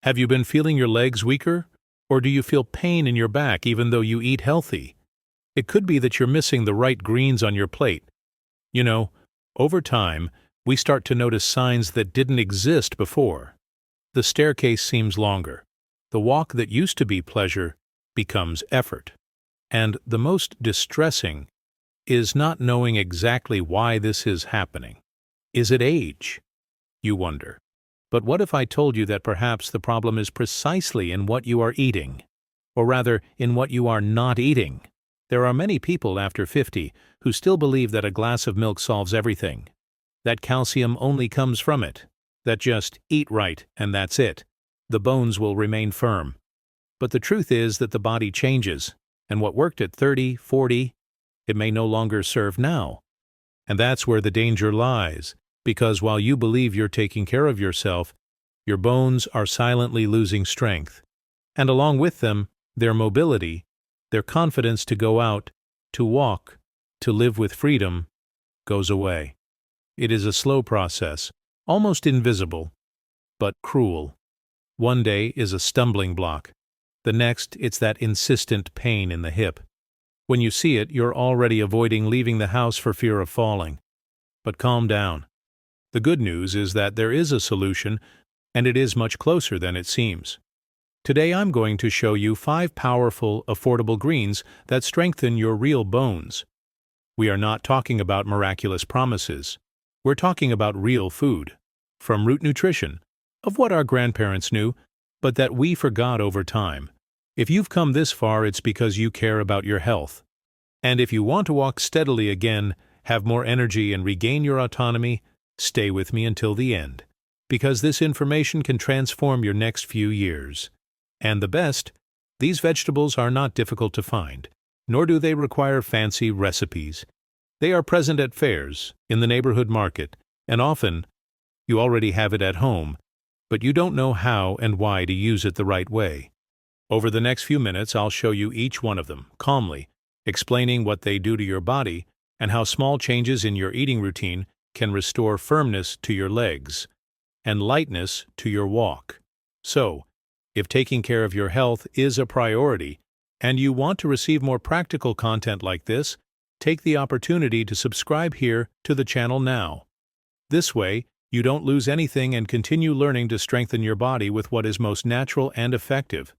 Have you been feeling your legs weaker? Or do you feel pain in your back even though you eat healthy? It could be that you're missing the right greens on your plate. You know, over time, we start to notice signs that didn't exist before. The staircase seems longer. The walk that used to be pleasure becomes effort. And the most distressing is not knowing exactly why this is happening. Is it age? You wonder. But what if I told you that perhaps the problem is precisely in what you are eating? Or rather, in what you are not eating? There are many people after 50 who still believe that a glass of milk solves everything, that calcium only comes from it, that just eat right and that's it. The bones will remain firm. But the truth is that the body changes, and what worked at 30, 40, it may no longer serve now. And that's where the danger lies, because while you believe you're taking care of yourself, your bones are silently losing strength, and along with them, their mobility, their confidence to go out, to walk, to live with freedom, goes away. It is a slow process, almost invisible, but cruel. One day is a stumbling block. The next, it's that insistent pain in the hip. When you see it, you're already avoiding leaving the house for fear of falling. But calm down. The good news is that there is a solution, and it is much closer than it seems. Today I'm going to show you 5 powerful, affordable greens that strengthen your real bones. We are not talking about miraculous promises. We're talking about real food, from root nutrition, of what our grandparents knew, but that we forgot over time. If you've come this far, it's because you care about your health. And if you want to walk steadily again, have more energy and regain your autonomy, stay with me until the end, because this information can transform your next few years. And the best, these vegetables are not difficult to find, nor do they require fancy recipes. They are present at fairs, in the neighborhood market, and often you already have it at home, but you don't know how and why to use it the right way. Over the next few minutes, I'll show you each one of them, calmly, explaining what they do to your body and how small changes in your eating routine can restore firmness to your legs and lightness to your walk. So, if taking care of your health is a priority and you want to receive more practical content like this, take the opportunity to subscribe here to the channel now. This way, you don't lose anything and continue learning to strengthen your body with what is most natural and effective.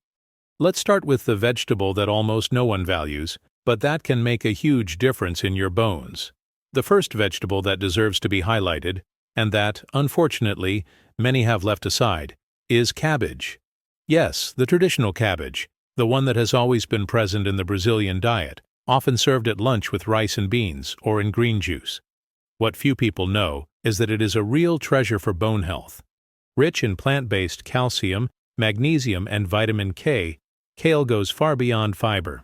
Let's start with the vegetable that almost no one values, but that can make a huge difference in your bones. The first vegetable that deserves to be highlighted, and that, unfortunately, many have left aside, is cabbage. Yes, the traditional cabbage, the one that has always been present in the Brazilian diet, often served at lunch with rice and beans or in green juice. What few people know is that it is a real treasure for bone health. Rich in plant-based calcium, magnesium, and vitamin K, kale goes far beyond fiber.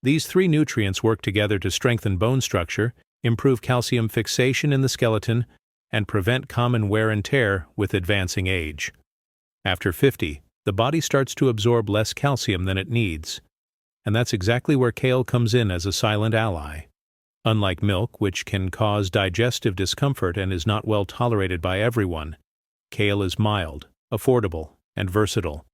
These 3 nutrients work together to strengthen bone structure, improve calcium fixation in the skeleton, and prevent common wear and tear with advancing age. After 50, the body starts to absorb less calcium than it needs. And that's exactly where kale comes in as a silent ally. Unlike milk, which can cause digestive discomfort and is not well tolerated by everyone, kale is mild, affordable, and versatile.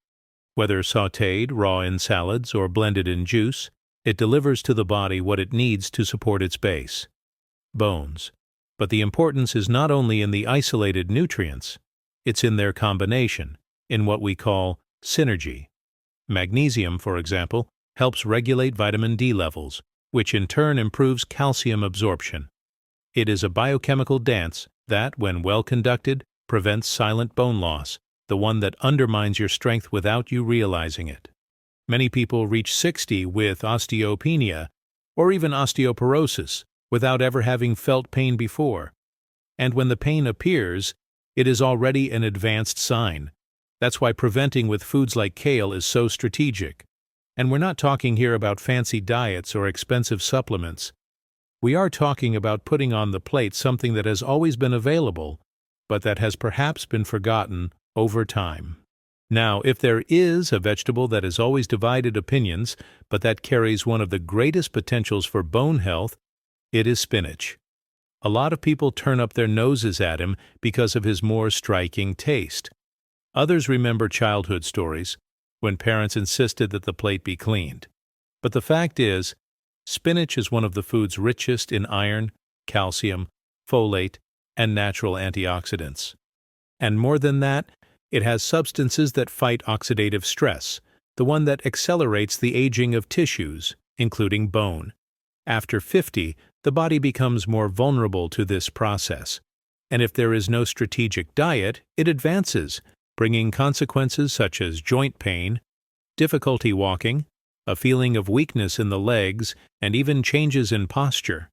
Whether sautéed, raw in salads, or blended in juice, it delivers to the body what it needs to support its base: bones. But the importance is not only in the isolated nutrients, it's in their combination, in what we call synergy. Magnesium, for example, helps regulate vitamin D levels, which in turn improves calcium absorption. It is a biochemical dance that, when well conducted, prevents silent bone loss, the one that undermines your strength without you realizing it. Many people reach 60 with osteopenia or even osteoporosis without ever having felt pain before. And when the pain appears, it is already an advanced sign. That's why preventing with foods like kale is so strategic. And we're not talking here about fancy diets or expensive supplements. We are talking about putting on the plate something that has always been available, but that has perhaps been forgotten over time. Now, if there is a vegetable that has always divided opinions, but that carries one of the greatest potentials for bone health, it is spinach. A lot of people turn up their noses at him because of his more striking taste. Others remember childhood stories when parents insisted that the plate be cleaned. But the fact is, spinach is one of the food's richest in iron, calcium, folate, and natural antioxidants. And more than that, it has substances that fight oxidative stress, the one that accelerates the aging of tissues, including bone. After 50, the body becomes more vulnerable to this process. And if there is no strategic diet, it advances, bringing consequences such as joint pain, difficulty walking, a feeling of weakness in the legs, and even changes in posture.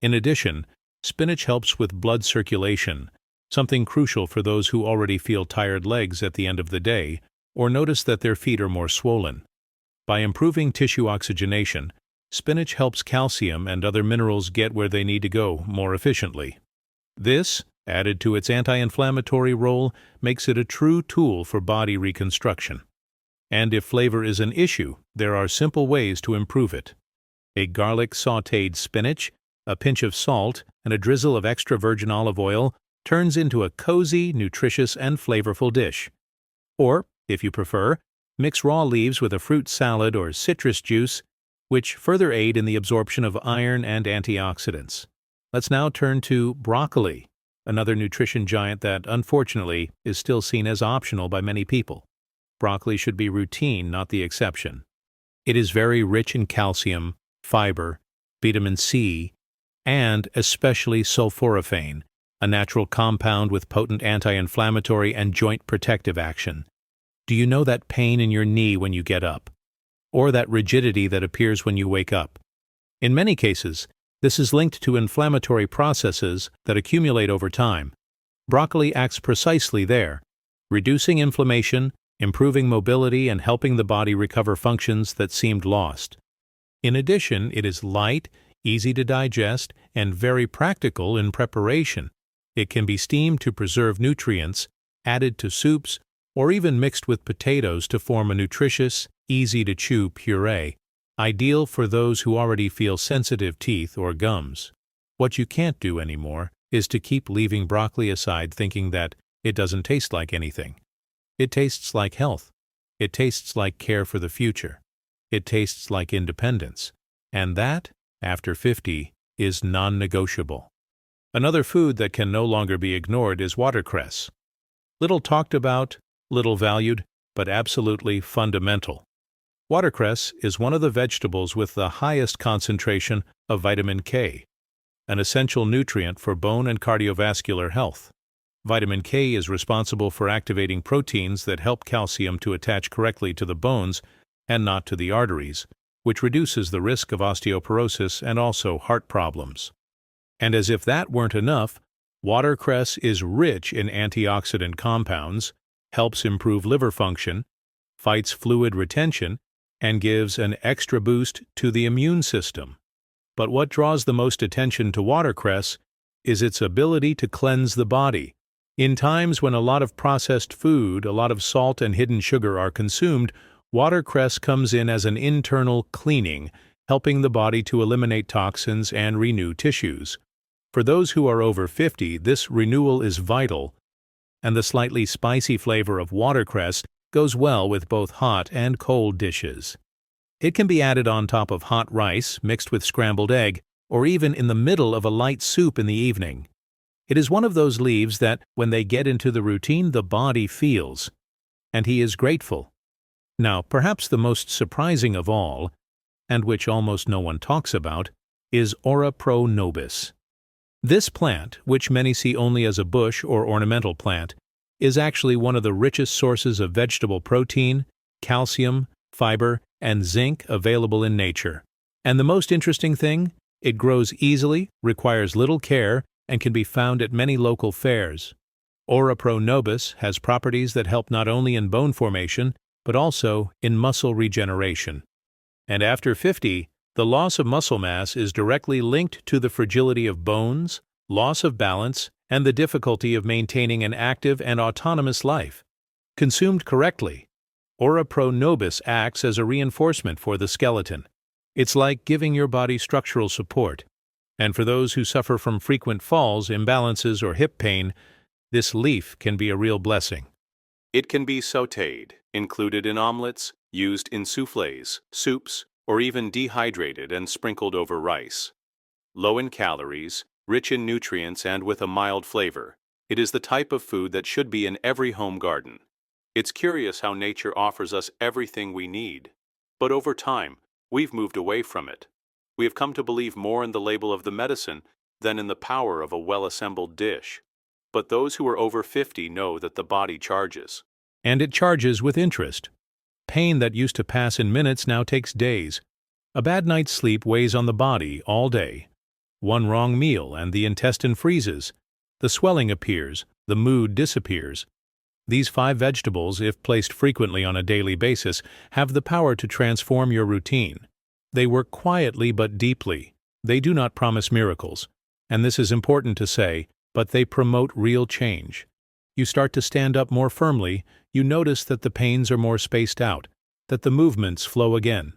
In addition, spinach helps with blood circulation, something crucial for those who already feel tired legs at the end of the day or notice that their feet are more swollen. By improving tissue oxygenation, spinach helps calcium and other minerals get where they need to go more efficiently. This, added to its anti-inflammatory role, makes it a true tool for body reconstruction. And if flavor is an issue, there are simple ways to improve it. A garlic sautéed spinach, a pinch of salt, and a drizzle of extra virgin olive oil turns into a cozy, nutritious, and flavorful dish. Or, if you prefer, mix raw leaves with a fruit salad or citrus juice, which further aid in the absorption of iron and antioxidants. Let's now turn to broccoli, another nutrition giant that, unfortunately, is still seen as optional by many people. Broccoli should be routine, not the exception. It is very rich in calcium, fiber, vitamin C, and especially sulforaphane, a natural compound with potent anti-inflammatory and joint protective action. Do you know that pain in your knee when you get up? Or that rigidity that appears when you wake up? In many cases, this is linked to inflammatory processes that accumulate over time. Broccoli acts precisely there, reducing inflammation, improving mobility, and helping the body recover functions that seemed lost. In addition, it is light, easy to digest, and very practical in preparation. It can be steamed to preserve nutrients, added to soups, or even mixed with potatoes to form a nutritious, easy-to-chew puree, ideal for those who already feel sensitive teeth or gums. What you can't do anymore is to keep leaving broccoli aside thinking that it doesn't taste like anything. It tastes like health. It tastes like care for the future. It tastes like independence. And that, after 50, is non-negotiable. Another food that can no longer be ignored is watercress. Little talked about, little valued, but absolutely fundamental. Watercress is one of the vegetables with the highest concentration of vitamin K, an essential nutrient for bone and cardiovascular health. Vitamin K is responsible for activating proteins that help calcium to attach correctly to the bones and not to the arteries, which reduces the risk of osteoporosis and also heart problems. And as if that weren't enough, watercress is rich in antioxidant compounds, helps improve liver function, fights fluid retention, and gives an extra boost to the immune system. But what draws the most attention to watercress is its ability to cleanse the body. In times when a lot of processed food, a lot of salt and hidden sugar are consumed, watercress comes in as an internal cleaning, helping the body to eliminate toxins and renew tissues. For those who are over 50, this renewal is vital, and the slightly spicy flavor of watercress goes well with both hot and cold dishes. It can be added on top of hot rice mixed with scrambled egg, or even in the middle of a light soup in the evening. It is one of those leaves that, when they get into the routine, the body feels, and he is grateful. Now, perhaps the most surprising of all, and which almost no one talks about, is Ora pro nobis. This plant, which many see only as a bush or ornamental plant, is actually one of the richest sources of vegetable protein, calcium, fiber, and zinc available in nature. And the most interesting thing, it grows easily, requires little care, and can be found at many local fairs. Ora pro nobis has properties that help not only in bone formation, but also in muscle regeneration. And after 50, the loss of muscle mass is directly linked to the fragility of bones, loss of balance, and the difficulty of maintaining an active and autonomous life. Consumed correctly, Ora pro nobis acts as a reinforcement for the skeleton. It's like giving your body structural support. And for those who suffer from frequent falls, imbalances, or hip pain, this leaf can be a real blessing. It can be sautéed, included in omelets, used in soufflés, soups, or even dehydrated and sprinkled over rice. Low in calories, rich in nutrients, and with a mild flavor, it is the type of food that should be in every home garden. It's curious how nature offers us everything we need. But over time, we've moved away from it. We have come to believe more in the label of the medicine than in the power of a well-assembled dish. But those who are over 50 know that the body charges. And it charges with interest. Pain that used to pass in minutes now takes days. A bad night's sleep weighs on the body all day. One wrong meal and the intestine freezes. The swelling appears, the mood disappears. These 5 vegetables, if placed frequently on a daily basis, have the power to transform your routine. They work quietly but deeply. They do not promise miracles. And this is important to say, but they promote real change. You start to stand up more firmly, you notice that the pains are more spaced out, that the movements flow again.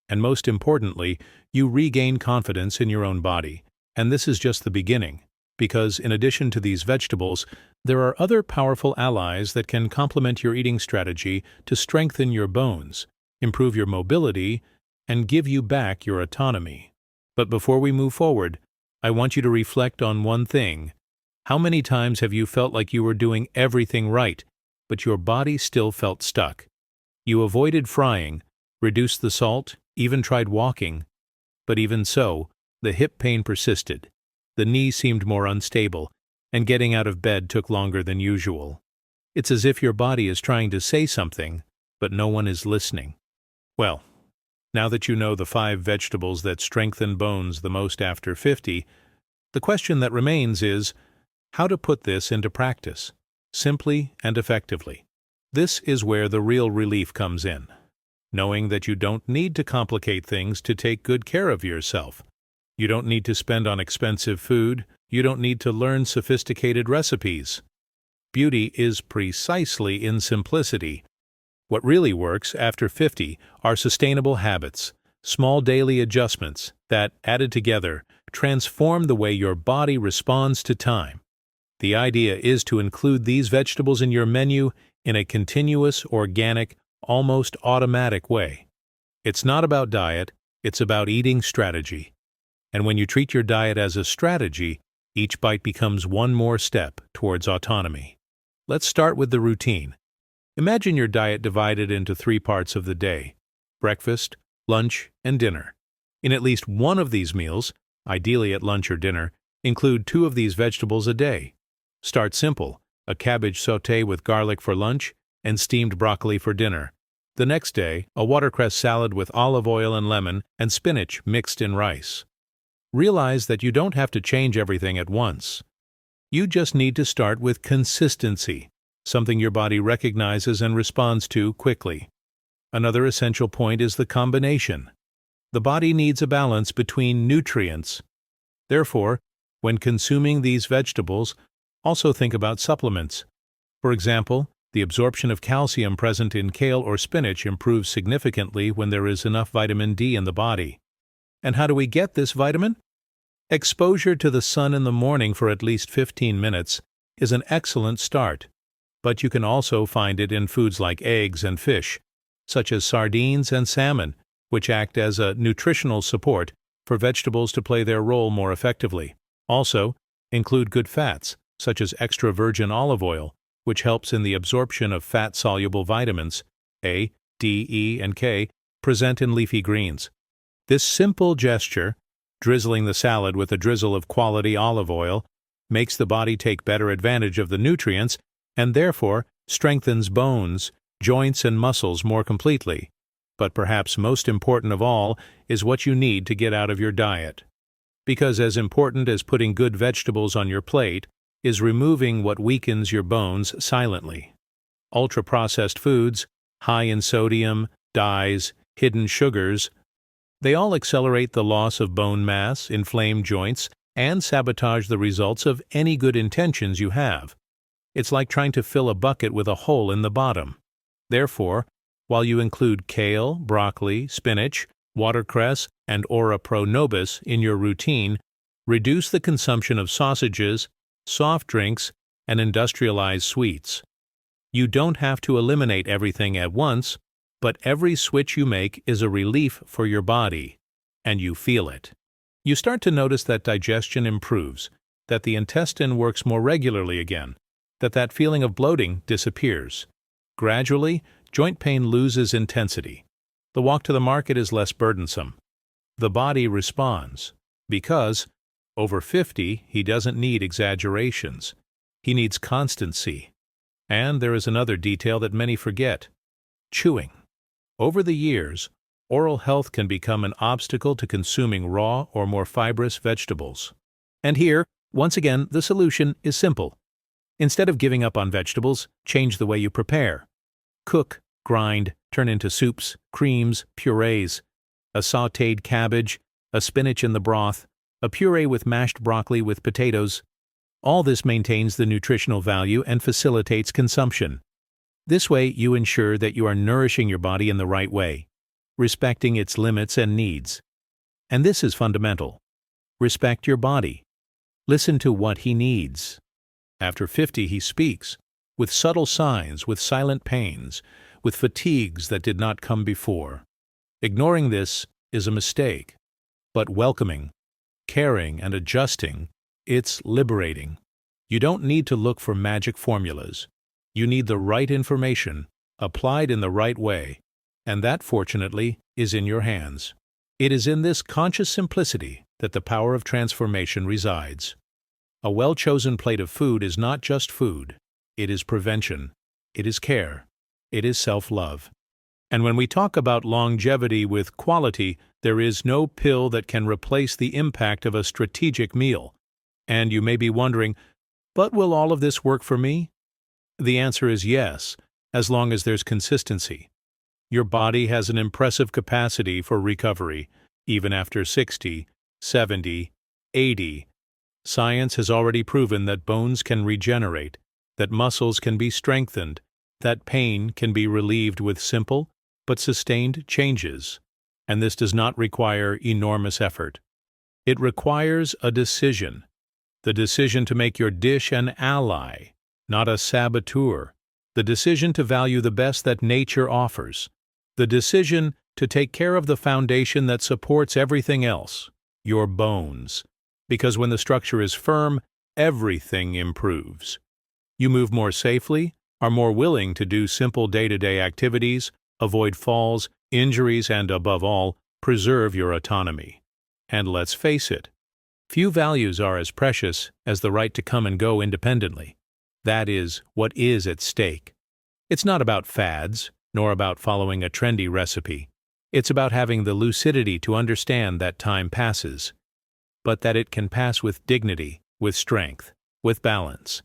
And most importantly, you regain confidence in your own body. And this is just the beginning, because in addition to these vegetables, there are other powerful allies that can complement your eating strategy to strengthen your bones, improve your mobility, and give you back your autonomy. But before we move forward, I want you to reflect on one thing. How many times have you felt like you were doing everything right, but your body still felt stuck? You avoided frying, reduced the salt, even tried walking. But even so, the hip pain persisted, the knee seemed more unstable, and getting out of bed took longer than usual. It's as if your body is trying to say something, but no one is listening. Well, now that you know the 5 vegetables that strengthen bones the most after 50, the question that remains is, how to put this into practice, simply and effectively. This is where the real relief comes in, knowing that you don't need to complicate things to take good care of yourself. You don't need to spend on expensive food, you don't need to learn sophisticated recipes. Beauty is precisely in simplicity. What really works after 50 are sustainable habits, small daily adjustments that, added together, transform the way your body responds to time. The idea is to include these vegetables in your menu in a continuous, organic, almost automatic way. It's not about diet, it's about eating strategy. And when you treat your diet as a strategy, each bite becomes one more step towards autonomy. Let's start with the routine. Imagine your diet divided into 3 parts of the day: breakfast, lunch, and dinner. In at least one of these meals, ideally at lunch or dinner, include 2 of these vegetables a day. Start simple: a cabbage sauté with garlic for lunch and steamed broccoli for dinner. The next day, a watercress salad with olive oil and lemon and spinach mixed in rice. Realize that you don't have to change everything at once. You just need to start with consistency, something your body recognizes and responds to quickly. Another essential point is the combination. The body needs a balance between nutrients. Therefore, when consuming these vegetables, also think about supplements. For example, the absorption of calcium present in kale or spinach improves significantly when there is enough vitamin D in the body. And how do we get this vitamin? Exposure to the sun in the morning for at least 15 minutes is an excellent start. But you can also find it in foods like eggs and fish, such as sardines and salmon, which act as a nutritional support for vegetables to play their role more effectively. Also, include good fats, such as extra virgin olive oil, which helps in the absorption of fat-soluble vitamins A, D, E, and K present in leafy greens. This simple gesture, drizzling the salad with a drizzle of quality olive oil, makes the body take better advantage of the nutrients and therefore strengthens bones, joints, and muscles more completely. But perhaps most important of all is what you need to get out of your diet. Because as important as putting good vegetables on your plate is removing what weakens your bones silently. Ultra-processed foods, high in sodium, dyes, hidden sugars, they all accelerate the loss of bone mass, inflame joints, and sabotage the results of any good intentions you have. It's like trying to fill a bucket with a hole in the bottom. Therefore, while you include kale, broccoli, spinach, watercress, and Ora Pro Nobis in your routine, reduce the consumption of sausages, soft drinks, and industrialized sweets. You don't have to eliminate everything at once, but every switch you make is a relief for your body, and you feel it. You start to notice that digestion improves, that the intestine works more regularly again, that feeling of bloating disappears. Gradually, joint pain loses intensity. The walk to the market is less burdensome. The body responds, because, over 50, he doesn't need exaggerations. He needs constancy. And there is another detail that many forget: chewing. Over the years, oral health can become an obstacle to consuming raw or more fibrous vegetables. And here, once again, the solution is simple. Instead of giving up on vegetables, change the way you prepare. Cook, grind, turn into soups, creams, purees. A sautéed cabbage, a spinach in the broth, a puree with mashed broccoli with potatoes. All this maintains the nutritional value and facilitates consumption. This way, you ensure that you are nourishing your body in the right way, respecting its limits and needs. And this is fundamental. Respect your body. Listen to what he needs. After 50, he speaks, with subtle signs, with silent pains, with fatigues that did not come before. Ignoring this is a mistake, but welcoming, caring, and adjusting, it's liberating. You don't need to look for magic formulas. You need the right information, applied in the right way, and that, fortunately, is in your hands. It is in this conscious simplicity that the power of transformation resides. A well-chosen plate of food is not just food. It is prevention. It is care. It is self-love. And when we talk about longevity with quality, there is no pill that can replace the impact of a strategic meal. And you may be wondering, but will all of this work for me? The answer is yes, as long as there's consistency. Your body has an impressive capacity for recovery, even after 60, 70, 80. Science has already proven that bones can regenerate, that muscles can be strengthened, that pain can be relieved with simple but sustained changes. And this does not require enormous effort. It requires a decision. The decision to make your dish an ally, not a saboteur. The decision to value the best that nature offers. The decision to take care of the foundation that supports everything else, your bones. Because when the structure is firm, everything improves. You move more safely, are more willing to do simple day-to-day activities, avoid falls, injuries, and above all, preserve your autonomy. And let's face it, few values are as precious as the right to come and go independently. That is what is at stake. It's not about fads, nor about following a trendy recipe. It's about having the lucidity to understand that time passes, but that it can pass with dignity, with strength, with balance,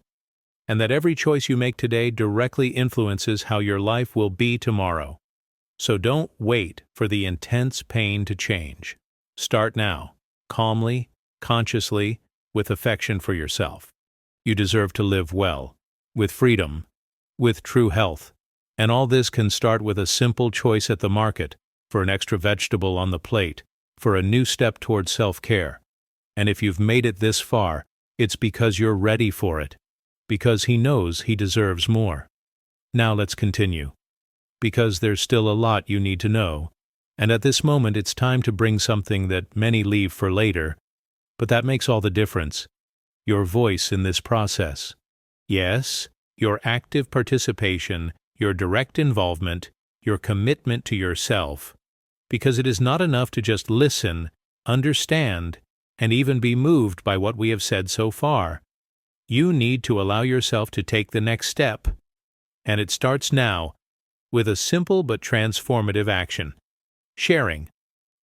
and that every choice you make today directly influences how your life will be tomorrow. So don't wait for the intense pain to change. Start now, calmly, consciously, with affection for yourself. You deserve to live well, with freedom, with true health. And all this can start with a simple choice at the market, for an extra vegetable on the plate, for a new step towards self-care. And if you've made it this far, it's because you're ready for it, because he knows he deserves more. Now let's continue. Because there's still a lot you need to know, and at this moment it's time to bring something that many leave for later, but that makes all the difference. Your voice in this process. Yes, your active participation, your direct involvement, your commitment to yourself, because it is not enough to just listen, understand, and even be moved by what we have said so far. You need to allow yourself to take the next step, and it starts now, with a simple but transformative action. Sharing.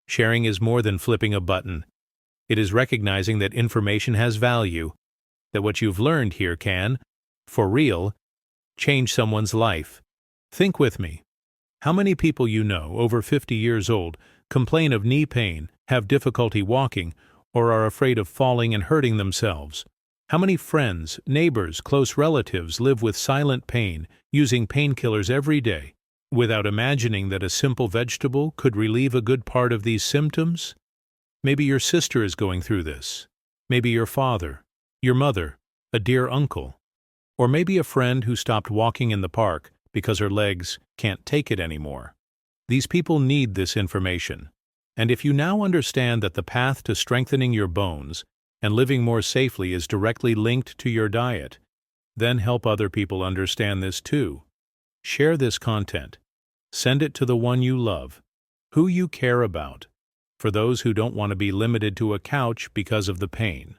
Sharing is more than flipping a button. It is recognizing that information has value, that what you've learned here can, for real, change someone's life. Think with me. How many people you know, over 50 years old, complain of knee pain, have difficulty walking, or are afraid of falling and hurting themselves? How many friends, neighbors, close relatives live with silent pain, using painkillers every day, without imagining that a simple vegetable could relieve a good part of these symptoms? Maybe your sister is going through this. Maybe your father, your mother, a dear uncle. Or maybe a friend who stopped walking in the park because her legs can't take it anymore. These people need this information. And if you now understand that the path to strengthening your bones and living more safely is directly linked to your diet, then help other people understand this too. Share this content. Send it to the one you love, who you care about, for those who don't want to be limited to a couch because of the pain.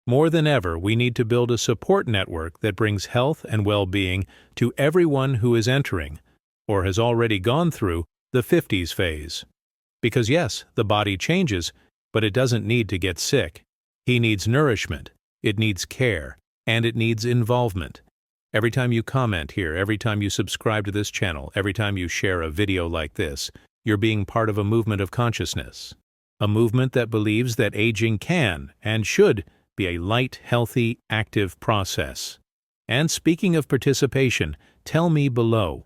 More than ever, we need to build a support network that brings health and well-being to everyone who is entering, or has already gone through, the 50s phase. Because yes, the body changes, but it doesn't need to get sick. He needs nourishment, it needs care, and it needs involvement. Every time you comment here, every time you subscribe to this channel, every time you share a video like this, you're being part of a movement of consciousness. A movement that believes that aging can and should be a light, healthy, active process. And speaking of participation, tell me below,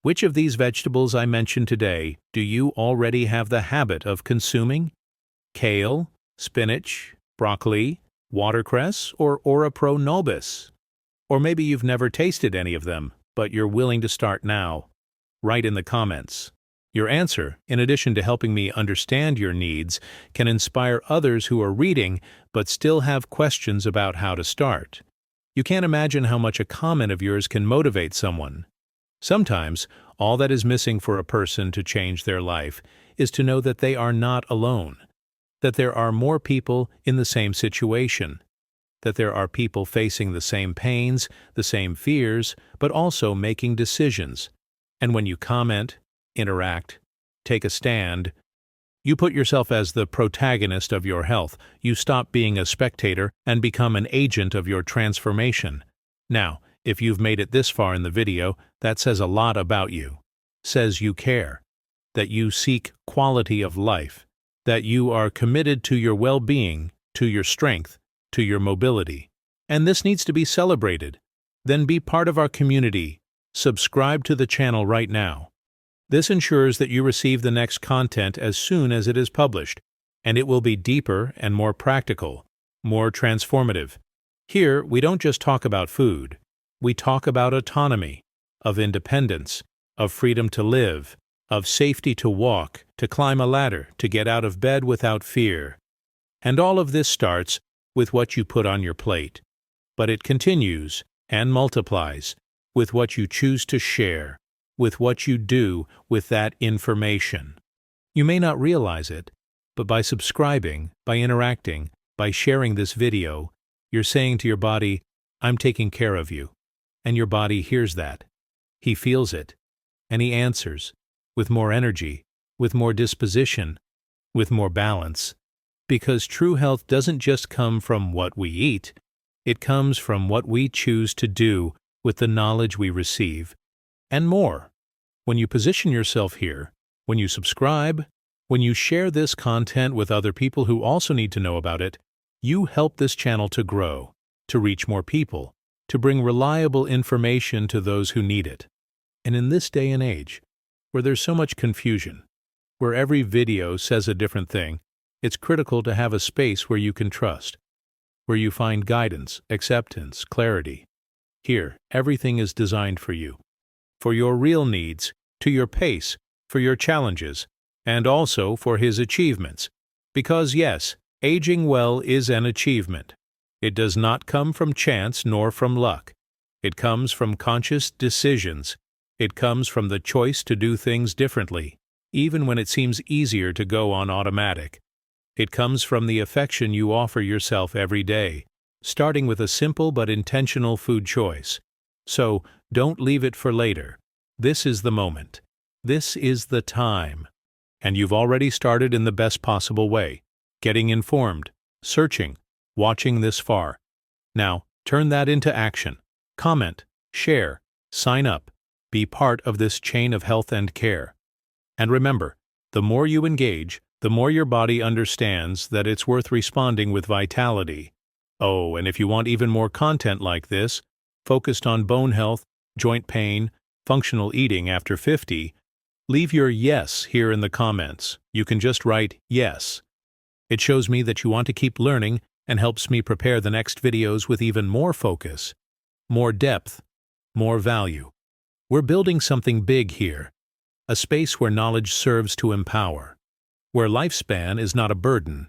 which of these vegetables I mentioned today do you already have the habit of consuming? Kale, spinach, broccoli, watercress, or Ora Pro Nobis? Or maybe you've never tasted any of them, but you're willing to start now. Write in the comments. Your answer, in addition to helping me understand your needs, can inspire others who are reading but still have questions about how to start. You can't imagine how much a comment of yours can motivate someone. Sometimes, all that is missing for a person to change their life is to know that they are not alone, that there are more people in the same situation, that there are people facing the same pains, the same fears, but also making decisions. And when you comment, interact, take a stand, you put yourself as the protagonist of your health. You stop being a spectator and become an agent of your transformation. Now, if you've made it this far in the video, that says a lot about you. Says you care, that you seek quality of life, that you are committed to your well-being, to your strength, to your mobility. And this needs to be celebrated. Then be part of our community. Subscribe to the channel right now. This ensures that you receive the next content as soon as it is published, and it will be deeper and more practical, more transformative. Here, we don't just talk about food. We talk about autonomy, of independence, of freedom to live, of safety to walk, to climb a ladder, to get out of bed without fear. And all of this starts with what you put on your plate. But it continues and multiplies with what you choose to share, with what you do with that information. You may not realize it, but by subscribing, by interacting, by sharing this video, you're saying to your body, I'm taking care of you. And your body hears that. He feels it. And he answers, with more energy, with more disposition, with more balance. Because true health doesn't just come from what we eat, it comes from what we choose to do with the knowledge we receive. And more. When you position yourself here, when you subscribe, when you share this content with other people who also need to know about it, you help this channel to grow, to reach more people, to bring reliable information to those who need it. And in this day and age, where there's so much confusion, where every video says a different thing, it's critical to have a space where you can trust, where you find guidance, acceptance, clarity. Here, everything is designed for you, for your real needs, to your pace, for your challenges, and also for his achievements. Because yes, aging well is an achievement. It does not come from chance nor from luck. It comes from conscious decisions. It comes from the choice to do things differently, even when it seems easier to go on automatic. It comes from the affection you offer yourself every day, starting with a simple but intentional food choice. So, don't leave it for later. This is the moment. This is the time. And you've already started in the best possible way, getting informed, searching, watching this far. Now, turn that into action. Comment, share, sign up, be part of this chain of health and care. And remember, the more you engage, the more your body understands that it's worth responding with vitality. Oh, and if you want even more content like this, focused on bone health, joint pain, functional eating after 50, leave your yes here in the comments. You can just write yes. It shows me that you want to keep learning and helps me prepare the next videos with even more focus. more depth, more value. We're building something big here, a space where knowledge serves to empower, where lifespan is not a burden,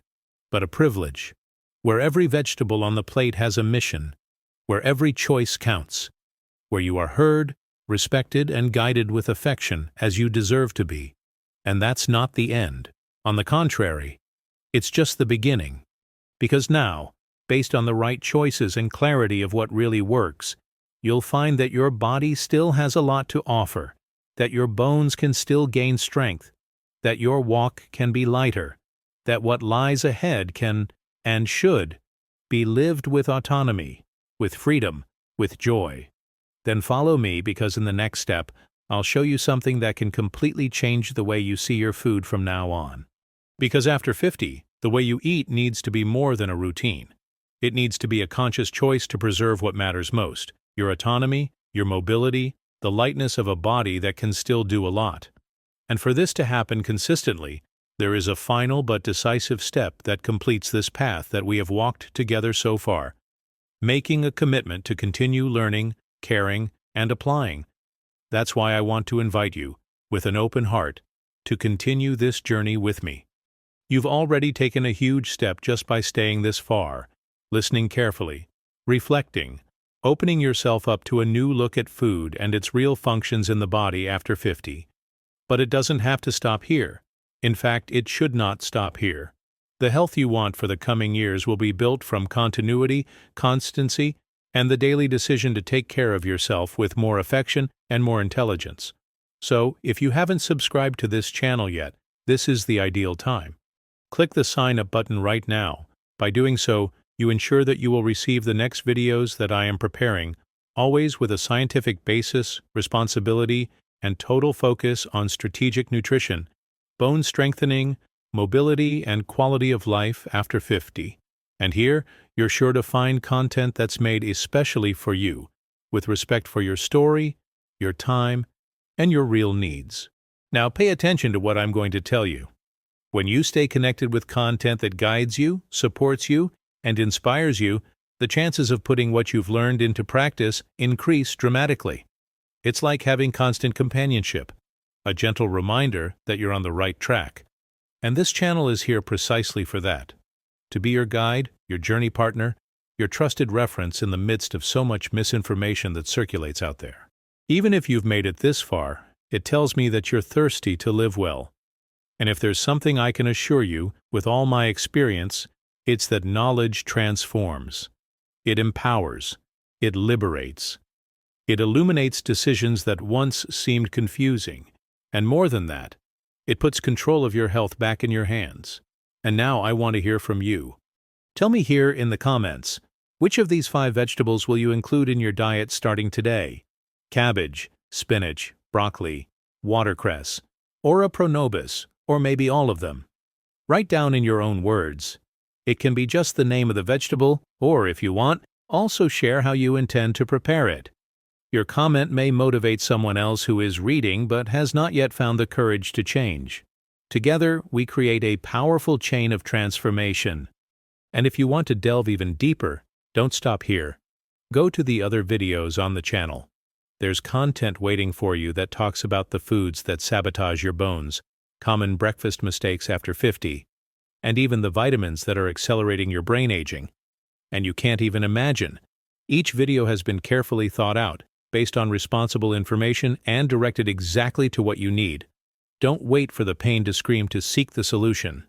but a privilege, where every vegetable on the plate has a mission, where every choice counts, where you are heard, respected, and guided with affection as you deserve to be. And that's not the end. On the contrary, it's just the beginning. Because now, based on the right choices and clarity of what really works, you'll find that your body still has a lot to offer, that your bones can still gain strength, that your walk can be lighter, that what lies ahead can, and should, be lived with autonomy, with freedom, with joy. Then follow me, because in the next step, I'll show you something that can completely change the way you see your food from now on. Because after 50, the way you eat needs to be more than a routine. It needs to be a conscious choice to preserve what matters most: your autonomy, your mobility, the lightness of a body that can still do a lot. And for this to happen consistently, there is a final but decisive step that completes this path that we have walked together so far: making a commitment to continue learning, caring, and applying. That's why I want to invite you, with an open heart, to continue this journey with me. You've already taken a huge step just by staying this far, listening carefully, reflecting, opening yourself up to a new look at food and its real functions in the body after 50. But it doesn't have to stop here. In fact, it should not stop here. The health you want for the coming years will be built from continuity, constancy, and the daily decision to take care of yourself with more affection and more intelligence. So, if you haven't subscribed to this channel yet, this is the ideal time. Click the sign up button right now. By doing so, you ensure that you will receive the next videos that I am preparing, always with a scientific basis, responsibility, and total focus on strategic nutrition, bone strengthening, mobility, and quality of life after 50. And here, you're sure to find content that's made especially for you, with respect for your story, your time, and your real needs. Now pay attention to what I'm going to tell you. When you stay connected with content that guides you, supports you, and inspires you, the chances of putting what you've learned into practice increase dramatically. It's like having constant companionship, a gentle reminder that you're on the right track. And this channel is here precisely for that: to be your guide, your journey partner, your trusted reference in the midst of so much misinformation that circulates out there. Even if you've made it this far, it tells me that you're thirsty to live well. And if there's something I can assure you, with all my experience, it's that knowledge transforms. It empowers. It liberates. It illuminates decisions that once seemed confusing. And more than that, it puts control of your health back in your hands. And now I want to hear from you. Tell me here in the comments, which of these 5 vegetables will you include in your diet starting today? Cabbage, spinach, broccoli, watercress, Ora pronobis, or maybe all of them. Write down in your own words. It can be just the name of the vegetable, or if you want, also share how you intend to prepare it. Your comment may motivate someone else who is reading but has not yet found the courage to change. Together, we create a powerful chain of transformation. And if you want to delve even deeper, don't stop here. Go to the other videos on the channel. There's content waiting for you that talks about the foods that sabotage your bones, common breakfast mistakes after 50, and even the vitamins that are accelerating your brain aging. And you can't even imagine. Each video has been carefully thought out, based on responsible information and directed exactly to what you need. Don't wait for the pain to scream to seek the solution.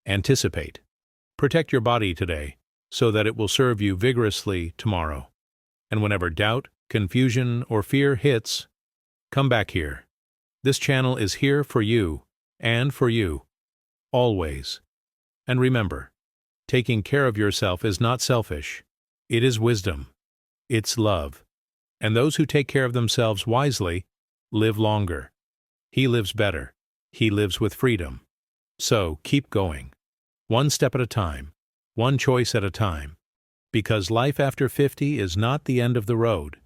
Anticipate. Protect your body today, so that it will serve you vigorously tomorrow. And whenever doubt, confusion, or fear hits, come back here. This channel is here for you, and for you, always. And remember, taking care of yourself is not selfish. It is wisdom. It's love. And those who take care of themselves wisely live longer. He lives better. He lives with freedom. So keep going. One step at a time. One choice at a time. Because life after 50 is not the end of the road.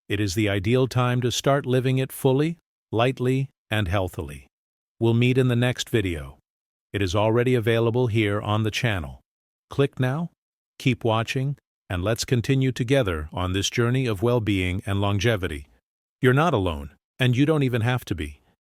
It is the ideal time to start living it fully, lightly, and healthily. We'll meet in the next video. It is already available here on the channel. Click now, keep watching, and let's continue together on this journey of well-being and longevity. You're not alone, and you don't even have to be.